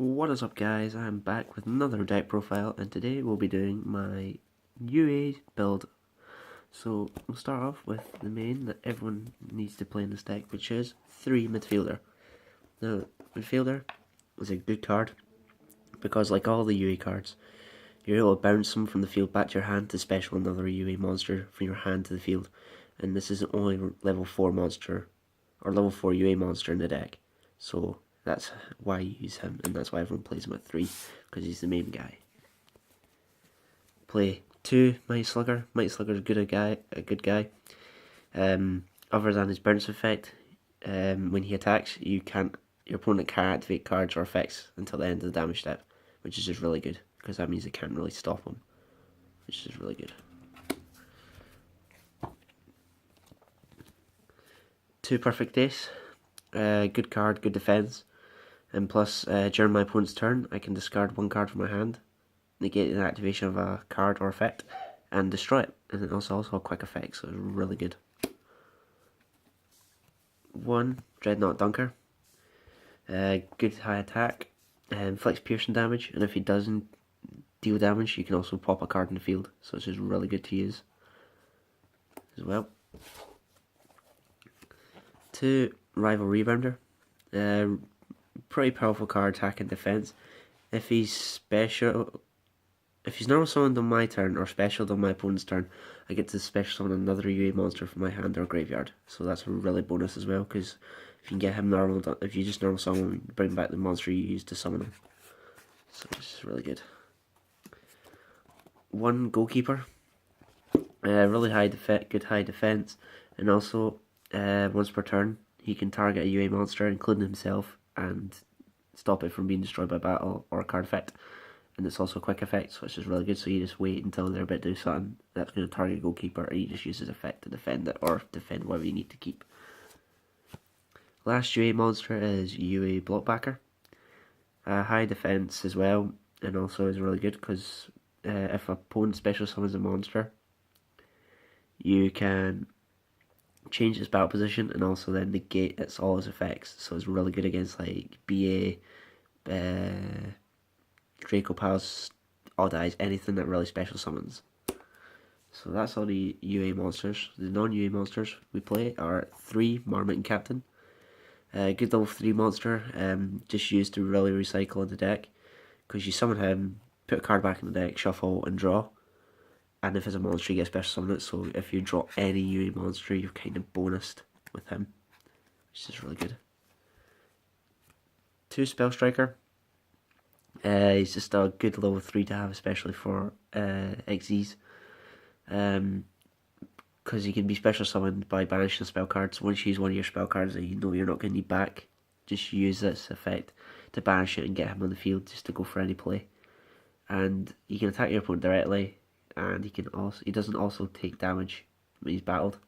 What is up, guys? I'm back with another deck profile, and today we'll be doing my UA build. So we'll start off with the main that everyone needs to play in this deck, which is 3 midfielder. Now, midfielder is a good card because, like all the UA cards, you're able to bounce them from the field back to your hand to special another UA monster from your hand to the field. And this is the only level 4 monster or level 4 UA monster in the deck. So that's why you use him, and that's why everyone plays him at 3, because he's the main guy. Play 2 Mighty Slugger. Mighty Slugger is a good guy. Other than his bounce effect, when he attacks, your opponent can't activate cards or effects until the end of the damage step, which is just really good, because that means they can't really stop him, which is really good. 2 Perfect Ace. Good card, good defense. And plus, during my opponent's turn, I can discard 1 card from my hand, negate an activation of a card or effect, and destroy it. And it's also a quick effect, so it's really good. 1 Dreadnought Dunker. Good high attack, inflicts piercing damage, and if he doesn't deal damage, you can also pop a card in the field, so it's just really good to use as well. 2 Rival Rebounder. Pretty powerful card, attack and defense. If he's normal summoned on my turn or special on my opponent's turn, I get to special summon another UA monster from my hand or graveyard. So that's a really bonus as well, because if you can get him if you just normal summon him, bring back the monster you used to summon him. So it's really good. 1 Goalkeeper. Really good high defense, and also once per turn he can target a UA monster, including himself, and stop it from being destroyed by battle or a card effect. And it's also a quick effect, so it's just really good. So you just wait until they're about to do something that's going to target a goalkeeper, and you just use his effect to defend it, or defend whatever you need to keep. Last UA monster is UA Blockbacker. High defense as well, and also is really good because if a opponent special summons a monster, you can change its battle position and also then negate all its effects. So it's really good against like BA, Draco Pals, Odd Eyes, anything that really special summons. So that's all the UA monsters. The non-UA monsters we play are 3 Marmot and Captain. Good level 3 monster, just used to really recycle in the deck, because you summon him, put a card back in the deck, shuffle and draw. And if it's a monster, you get special summon it, so if you draw any UA monster, you're kind of bonused with him, which is really good. 2 Spell Striker. He's just a good level 3 to have, especially for XZs. Because he can be special summoned by banishing spell cards. Once you use one of your spell cards that you know you're not going to need back, just use this effect to banish it and get him on the field just to go for any play. And you can attack your opponent directly, and he doesn't also take damage when he's battled.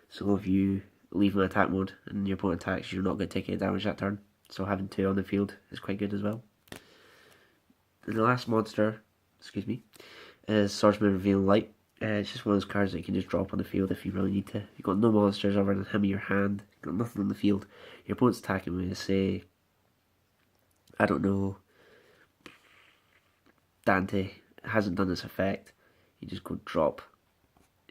So if you leave him in attack mode and your opponent attacks, you're not going to take any damage that turn. So having 2 on the field is quite good as well. And the last monster, is Swordsman Revealing Light. It's just one of those cards that you can just drop on the field if you really need to. You've got no monsters other than him in your hand. You've got nothing on the field. Your opponent's attacking with, say, I don't know, Dante hasn't done this effect. You just go drop.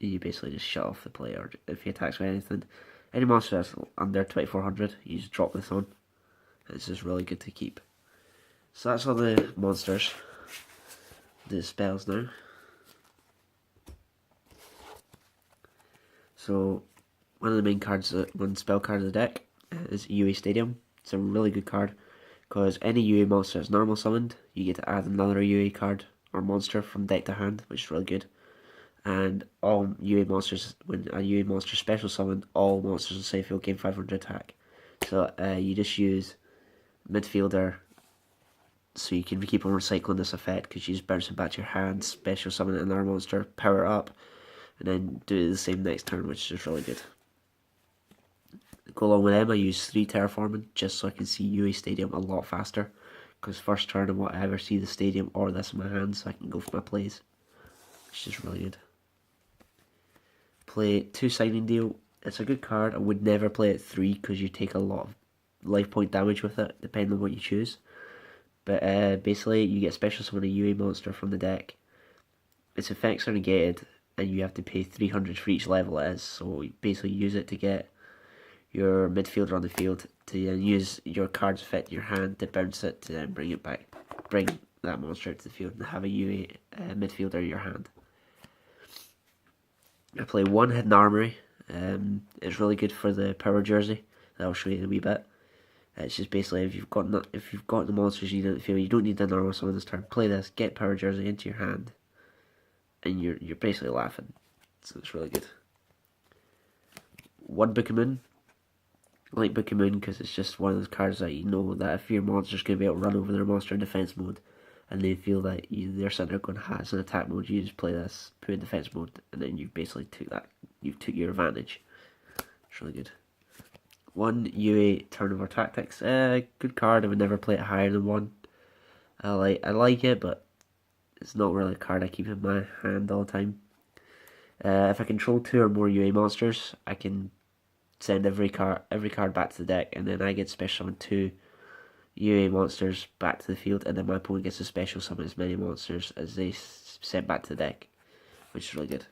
You basically just shut off the player. If he attacks with anything, any monster that's under 2400, you just drop this on. It's just really good to keep. So that's all the monsters. The spells now. So one of the main cards, one spell card of the deck is UA Stadium. It's a really good card because any UA monster that's normal summoned, you get to add another UA card or monster from deck to hand, which is really good. And all UA monsters, when a UA monster special summoned, all monsters on save field gain 500 attack. So you just use midfielder, so you can keep on recycling this effect because you just bounce it back to your hand, special summon another monster, power it up, and then do the same next turn, which is really good. Go along with them, I use 3 Terraforming just so I can see UA Stadium a lot faster, because first turn I won't ever see the stadium or this in my hand, so I can go for my plays, which is really good. Play 2 Signing Deal. It's a good card. I would never play it 3 because you take a lot of life point damage with it, depending on what you choose. But basically, you get special summon a UA monster from the deck. Its effects are negated, and you have to pay 300 for each level it is. So you basically use it to get your midfielder on the field, to then use your card's effect in your hand to bounce it, to then bring it back, bring that monster to the field, and have a UA midfielder in your hand. I play one Hidden Armory. It's really good for the power jersey. That I'll show you in a wee bit. It's just basically if you've got the monsters you need in the field, you don't need the normal summon this turn. Play this, get power jersey into your hand, and you're basically laughing. So it's really good. One Book of Moon. I like Book of Moon because it's just one of those cards that you know that if your monster's going to be able to run over their monster in defense mode, and they feel that they're sitting there going, it's in attack mode, you just play this, put in defense mode, and then you basically took your advantage. It's really good. One UA Turnover Tactics. Good card. I would never play it higher than one. I like it, but it's not really a card I keep in my hand all the time. If I control 2 or more UA monsters, I can send every card back to the deck, and then I get special summon 2 UA monsters back to the field, and then my opponent gets to special summon as many monsters as they sent back to the deck, which is really good.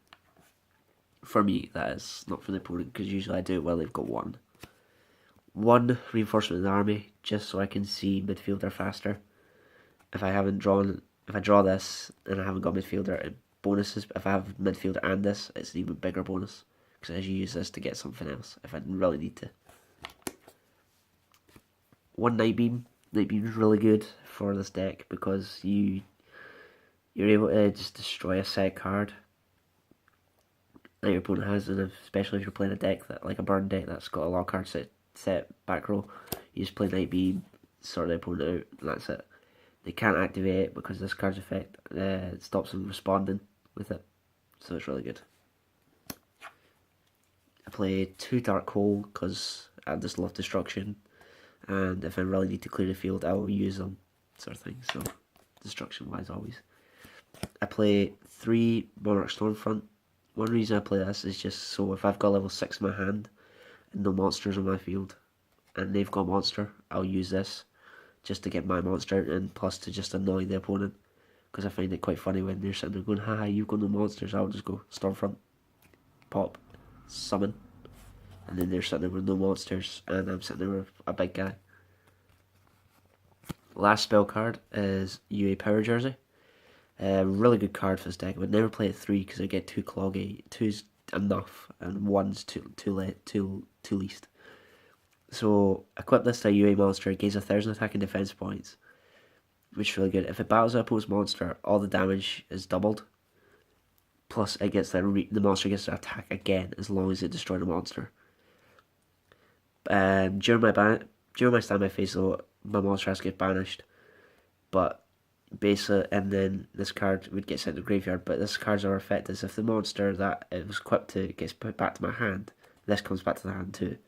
For me, that is, not for the opponent, because usually I do it while they've got one. One Reinforcement of the Army, just so I can see midfielder faster. If I draw this and I haven't got midfielder, it bonuses. If I have midfielder and this, it's an even bigger bonus, because I use this to get something else if I really need to. One Night Beam. Night Beam is really good for this deck because you're able to just destroy a set card that your opponent has, and especially if you're playing a deck that, like a burn deck that's got a lot of cards set back row, you just play Night Beam, sort the opponent out, and that's it. They can't activate it because this card's effect stops them responding with it, so it's really good. I play 2 Dark Hole because I just love destruction, and if I really need to clear the field, I will use them, sort of thing. So destruction wise, always. I play 3 Monarch Stormfront. One reason I play this is just so if I've got level 6 in my hand and no monsters on my field, and they've got a monster, I'll use this just to get my monster out, and plus to just annoy the opponent, because I find it quite funny when they're sitting there going, haha, you've got no monsters. I'll just go Stormfront, pop, summon, and then they're sitting there with no monsters, and I'm sitting there with a big guy. Last spell card is UA Power Jersey. Really good card for this deck. I would never play it 3 because I get too cloggy. 2's enough, and 1's too least. So equip this to a UA monster, it gains 1,000 attack and defense points, which is really good. If it battles an opponent's monster, all the damage is doubled. Plus, it gets the monster gets to attack again as long as it destroys the monster. During my standby phase, though, my monster has to get banished. But basically, and then this card would get sent to the graveyard. But this card's are effect is if the monster that it was equipped to gets put back to my hand, this comes back to the hand too.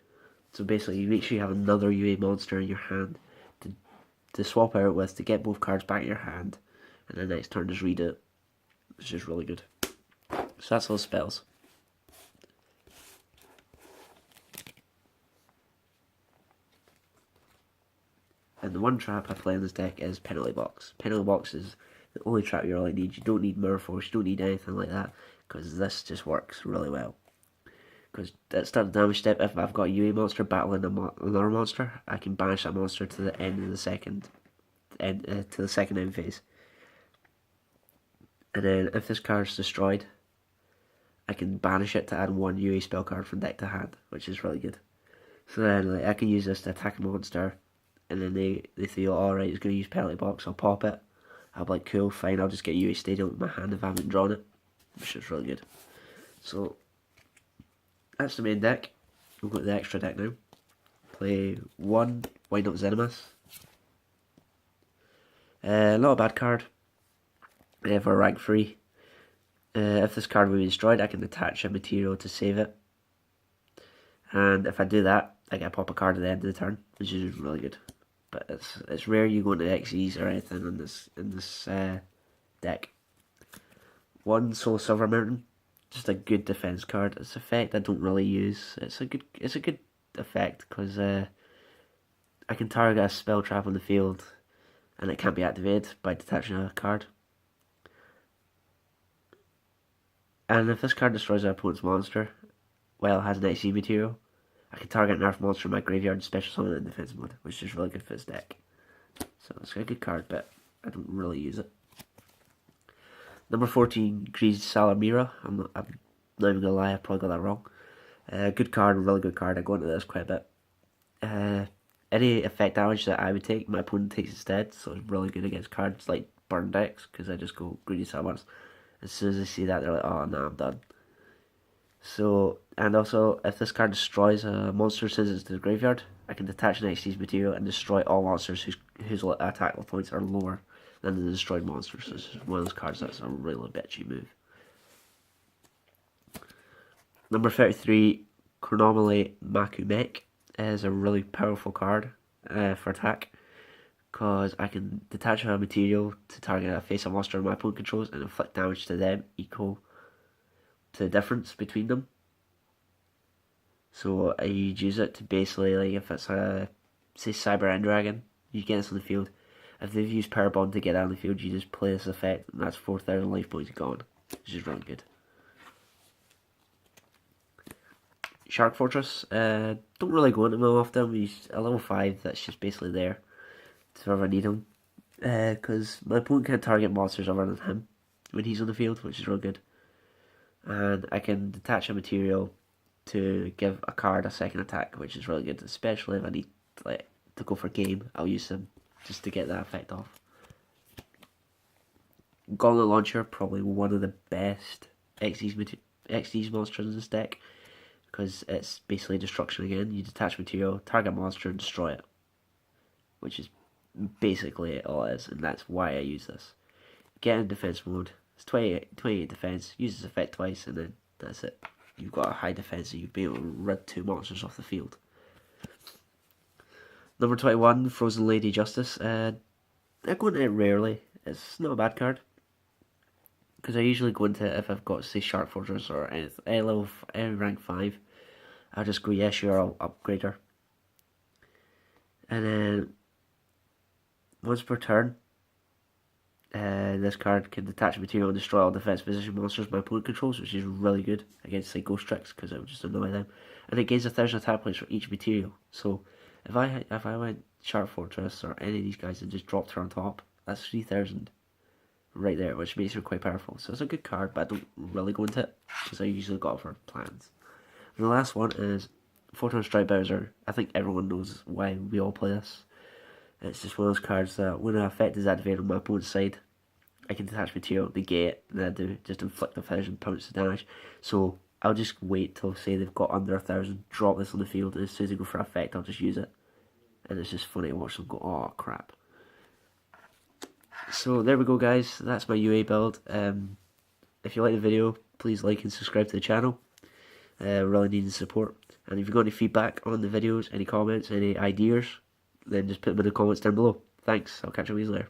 So basically, you make sure you have another UA monster in your hand to swap out with, to get both cards back in your hand, and then next turn just read it, which is really good. So that's all the spells. And the one trap I play in this deck is Penalty Box. Penalty Box is the only trap you really need. You don't need Mirror Force, you don't need anything like that, because this just works really well. Because at start the damage step, if I've got a UA monster battling another monster, I can banish that monster to the end of the second end phase. And then if this card is destroyed, I can banish it to add 1 UA spell card from deck to hand, which is really good. So then I can use this to attack a monster, and then they feel, alright, it's going to use Penalty Box, I'll pop it. I'll be like, cool, fine, I'll just get UA Stadium in my hand if I haven't drawn it, which is really good. So that's the main deck. We'll go to the extra deck now. Play 1 Wind Up Zenimax. Not a bad card for rank 3. If this card will be destroyed, I can attach a material to save it. And if I do that, I get to pop a card at the end of the turn, which is really good. But it's rare you go into XEs or anything in this deck. 1 Soul Silver Mountain. Just a good defense card. It's an effect I don't really use. It's a good effect because I can target a spell trap on the field, and it can't be activated by detaching a card. And if this card destroys an opponent's monster while it has an XC material, I can target an earth monster in my graveyard and special summon it in defense mode, which is really good for this deck. So it's a good card, but I don't really use it. Number 14, Grease Salamira. I'm not even gonna lie, I probably got that wrong. Good card, really good card. I go into this quite a bit. Any effect damage that I would take, my opponent takes instead, so it's really good against cards like burn decks, because I just go Greedy Salamars. As soon as they see that, they're like, oh no, I'm done. So, and also, if this card destroys a monster since it's to the graveyard, I can detach an XC's material and destroy all monsters whose attack points are lower than the destroyed monsters. So this is one of those cards that's a really bitchy move. Number 33, Chronomally Makumek is a really powerful card for attack, because I can detach a material to target a face-up monster my opponent controls and inflict damage to them equal to the difference between them. So I use it to basically, like, if it's a, say, Cyber End Dragon, you get this on the field. If they've used Power Bond to get out on the field, you just play this effect, and that's 4,000 life points gone, which is really good. Shark Fortress, don't really go into them often. We use a level 5 that's just basically there if I ever need him. Because my opponent can't target monsters other than him when he's on the field, which is real good. And I can detach a material to give a card a second attack, which is really good, especially if I need to go for game. I'll use them just to get that effect off. Gauntlet Launcher, probably one of the best XD's monsters in this deck, because it's basically destruction again. You detach material, target monster, and destroy it, which is basically all it is, and that's why I use this. Get in defense mode. It's 28 defense, use this effect twice, and then that's it. You've got a high defense, so you'll be able to rid 2 monsters off the field. Number 21, Frozen Lady Justice. I go into it rarely. It's not a bad card, because I usually go into it if I've got, say, Shark Fortress or any rank 5. I'll just go, yeah, sure, I'll upgrade her. And then, once per turn, this card can detach material and destroy all defense position monsters my opponent controls, which is really good against, say, Ghost Tricks, because it would just annoy them. And it gains 1,000 attack points for each material. So if I went Shark Fortress or any of these guys and just dropped her on top, that's 3,000 right there, which makes her quite powerful. So it's a good card, but I don't really go into it, because I usually go for plans. And the last one is Photon Strike Bowser. I think everyone knows why we all play this. It's just one of those cards that when an effect is activated on my opponent's side, I can detach material, negate it, and then do just inflict 1,000 points of damage. So I'll just wait till, say, they've got under 1,000, drop this on the field, and as soon as they go for effect, I'll just use it. And it's just funny to watch them go, oh crap. So there we go, guys. That's my UA build. If you like the video, please like and subscribe to the channel. Really needing support. And if you've got any feedback on the videos, any comments, any ideas, then just put them in the comments down below. Thanks. I'll catch you later.